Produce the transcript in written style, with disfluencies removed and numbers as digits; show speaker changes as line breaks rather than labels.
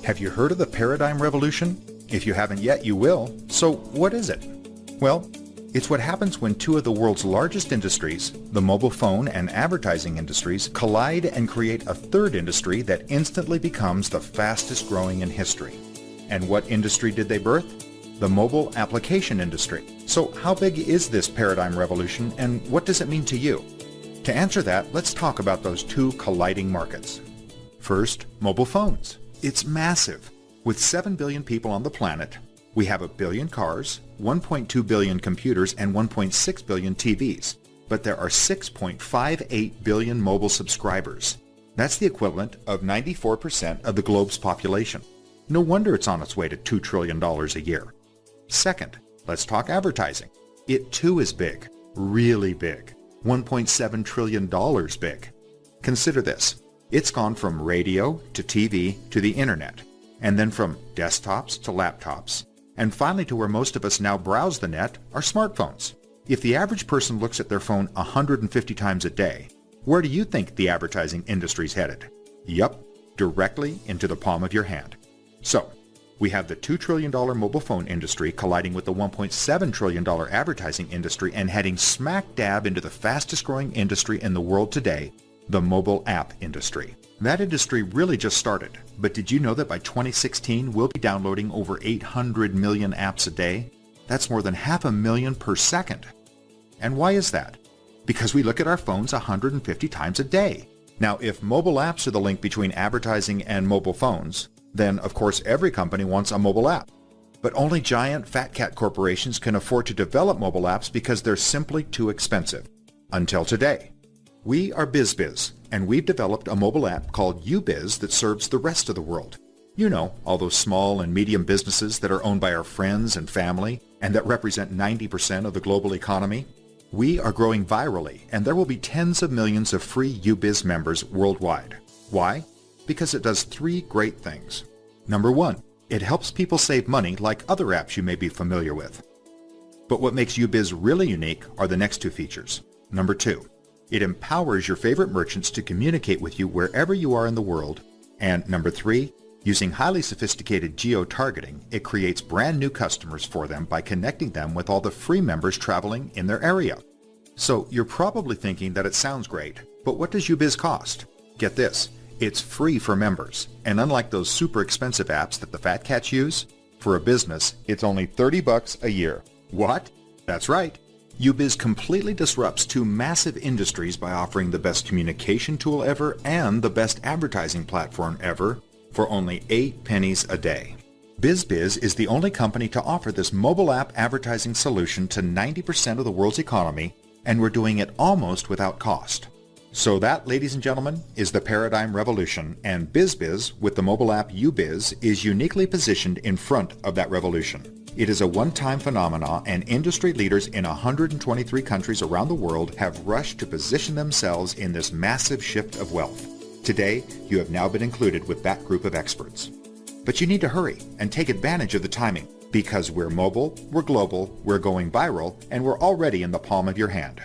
Have you heard of the paradigm revolution? If you haven't yet, you will. So what is it? Well, it's what happens when two of the world's largest industries, the mobile phone and advertising industries, collide and create a third industry that instantly becomes the fastest growing in history. And what industry did they birth? The mobile application industry. So how big is this paradigm revolution and what does it mean to you? To answer that, let's talk about those two colliding markets. First, mobile phones. It's massive. With 7 billion people on the planet, we have 1 billion cars, 1.2 billion computers, and 1.6 billion TVs. But there are 6.58 billion mobile subscribers. That's the equivalent of 94% of the globe's population. No wonder it's on its way to $2 trillion a year. Second, let's talk advertising. It too is big, really big, $1.7 trillion big. Consider this. It's gone from radio to TV to the internet, and then from desktops to laptops, and finally to where most of us now browse the net, our smartphones. If the average person looks at their phone 150 times a day, where do you think the advertising industry's headed? Yup, directly into the palm of your hand. So, we have the $2 trillion mobile phone industry colliding with the $1.7 trillion advertising industry and heading smack dab into the fastest growing industry in the world today, the mobile app industry. That industry really just started, but did you know that by 2016 we'll be downloading over 800 million apps a day? That's more than 500,000 per second. And why is that? Because we look at our phones 150 times a day. Now, if mobile apps are the link between advertising and mobile phones, then of course every company wants a mobile app. But only giant fat cat corporations can afford to develop mobile apps because they're simply too expensive. Until today. We are BizBiz, and we've developed a mobile app called UbiZ that serves the rest of the world. You know, all those small and medium businesses that are owned by our friends and family, and that represent 90% of the global economy. We are growing virally, and there will be tens of millions of free UbiZ members worldwide. Why? Because it does 3 great things. Number 1, it helps people save money like other apps you may be familiar with. But what makes UbiZ really unique are the next 2 features. Number 2, it empowers your favorite merchants to communicate with you wherever you are in the world. And number 3, using highly sophisticated geo-targeting, it creates brand new customers for them by connecting them with all the free members traveling in their area. So you're probably thinking that it sounds great, but what does UbiZ cost? Get this, it's free for members, and unlike those super expensive apps that the fat cats use, for a business, it's only $30 a year. What? That's right. UbiZ completely disrupts 2 massive industries by offering the best communication tool ever and the best advertising platform ever for only 8 pennies a day. BizBiz is the only company to offer this mobile app advertising solution to 90% of the world's economy, and we're doing it almost without cost. So that, ladies and gentlemen, is the paradigm revolution, and BizBiz, with the mobile app UbiZ, is uniquely positioned in front of that revolution. It is a one-time phenomenon, and industry leaders in 123 countries around the world have rushed to position themselves in this massive shift of wealth. Today, you have now been included with that group of experts. But you need to hurry and take advantage of the timing, because we're mobile, we're global, we're going viral, and we're already in the palm of your hand.